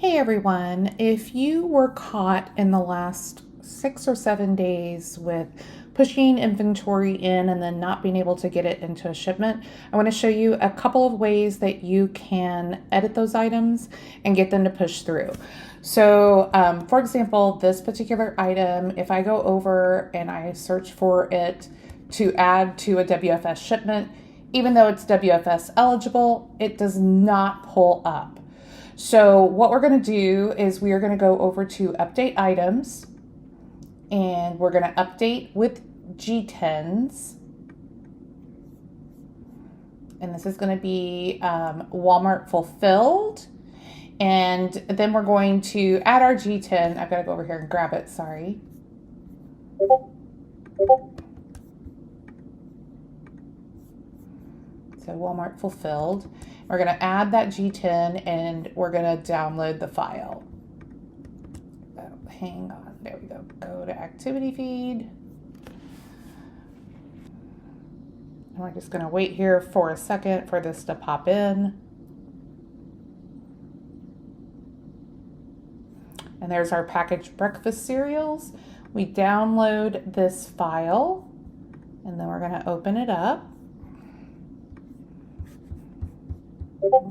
Hey everyone, if you were caught in the last 6 or 7 days with pushing inventory in and then not being able to get it into a shipment, I want to show you a couple of ways that you can edit those items and get them to push through. So for example, this particular item, if I go over and I search for it to add to a WFS shipment, even though it's WFS eligible, it does not pull up. So what we're going to do is we are going to go over to update items and we're going to update with G10s. And this is going to be Walmart fulfilled. And then we're going to add our G10. I've got to go over here and grab it. Sorry. So Walmart fulfilled. We're going to add that G10 and we're going to download the file. Oh, hang on. There we go. Go to activity feed. And we're just going to wait here for a second for this to pop in. And there's our packaged breakfast cereals. We download this file and then we're going to open it up.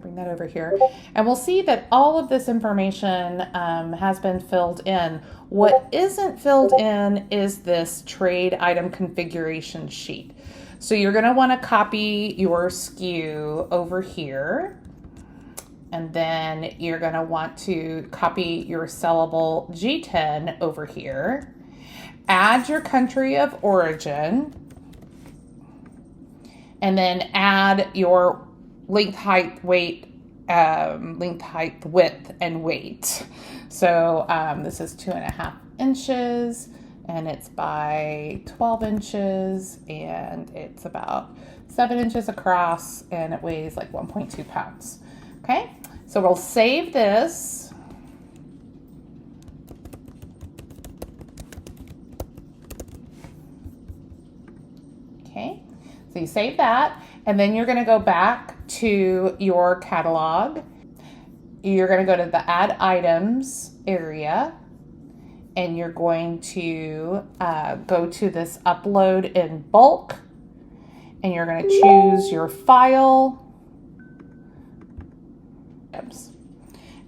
Bring that over here. And we'll see that all of this information has been filled in. What isn't filled in is this trade item configuration sheet. So you're going to want to copy your SKU over here. And then you're going to want to copy your sellable G10 over here. Add your country of origin. And then add your length, height, weight, width, and weight. So this is 2.5 inches, and it's by 12 inches, and it's about 7 inches across, and it weighs like 1.2 pounds. Okay, so we'll save this. Okay, so you save that, and then you're going to go back to your catalog. You're going to go to the add items area and you're going to go to this upload in bulk and you're going to choose your file.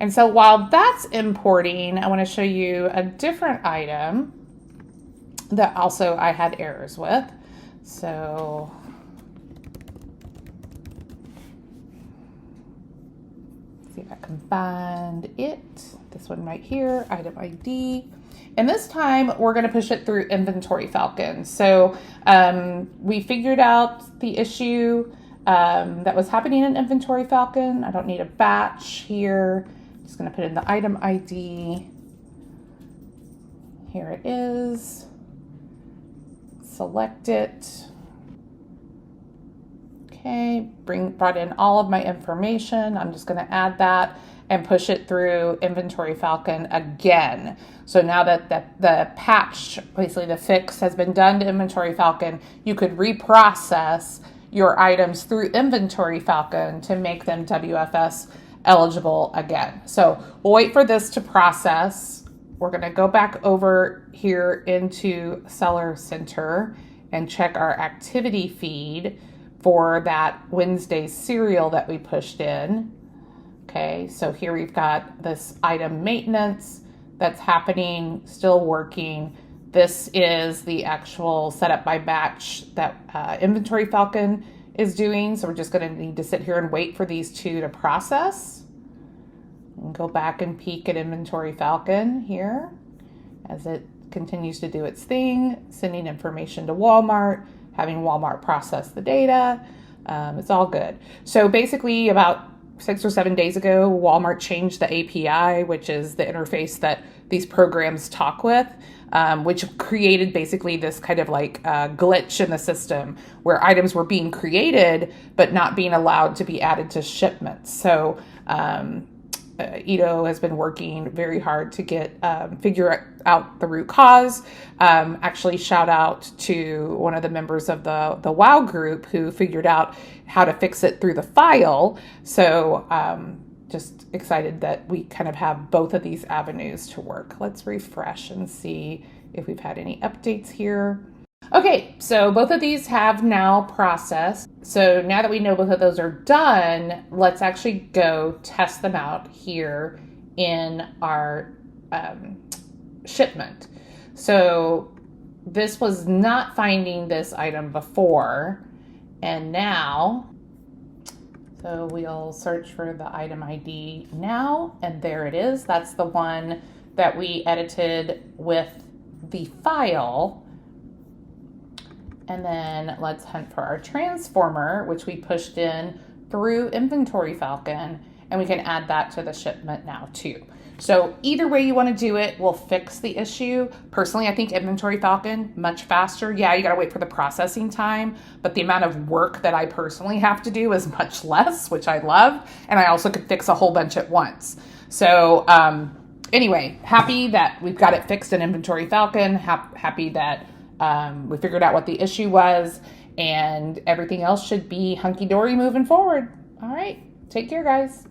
And so while that's importing, I want to show you a different item that also I had errors with. So see if I can find it. This one right here, item ID. And this time we're going to push it through Inventory Falcon. So we figured out the issue that was happening in Inventory Falcon. I don't need a batch here. Just going to put in the item ID. Here it is. Select it. Okay, brought in all of my information. I'm just going to add that and push it through Inventory Falcon again. So now that the patch, basically the fix, has been done to Inventory Falcon, you could reprocess your items through Inventory Falcon to make them WFS eligible again. So we'll wait for this to process. We're going to go back over here into Seller Center and check our activity feed for that Wednesday cereal that we pushed in. Okay, so here we've got this item maintenance that's happening, still working. This is the actual setup by batch that Inventory Falcon is doing. So we're just going to need to sit here and wait for these two to process. And go back and peek at Inventory Falcon here as it continues to do its thing, sending information to Walmart, having Walmart process the data. It's all good. So basically about 6 or 7 days ago, Walmart changed the API, which is the interface that these programs talk with, which created basically this kind of like glitch in the system where items were being created but not being allowed to be added to shipments. So Ito has been working very hard to get figure out the root cause. Actually, shout out to one of the members of the WOW group who figured out how to fix it through the file. So just excited that we kind of have both of these avenues to work. Let's refresh and see if we've had any updates here. Okay, so both of these have now processed. So now that we know both of those are done, let's actually go test them out here in our shipment. So this was not finding this item before, and now, so we'll search for the item ID now, and there it is. That's the one that we edited with the file. And then let's hunt for our transformer, which we pushed in through Inventory Falcon, and we can add that to the shipment now too. So either way you want to do it will fix the issue. Personally, I think Inventory Falcon, much faster. Yeah, you got to wait for the processing time, but the amount of work that I personally have to do is much less, which I love. And I also could fix a whole bunch at once. So anyway, happy that we've got it fixed in Inventory Falcon. Happy that we figured out what the issue was, and everything else should be hunky-dory moving forward. All right, take care, guys.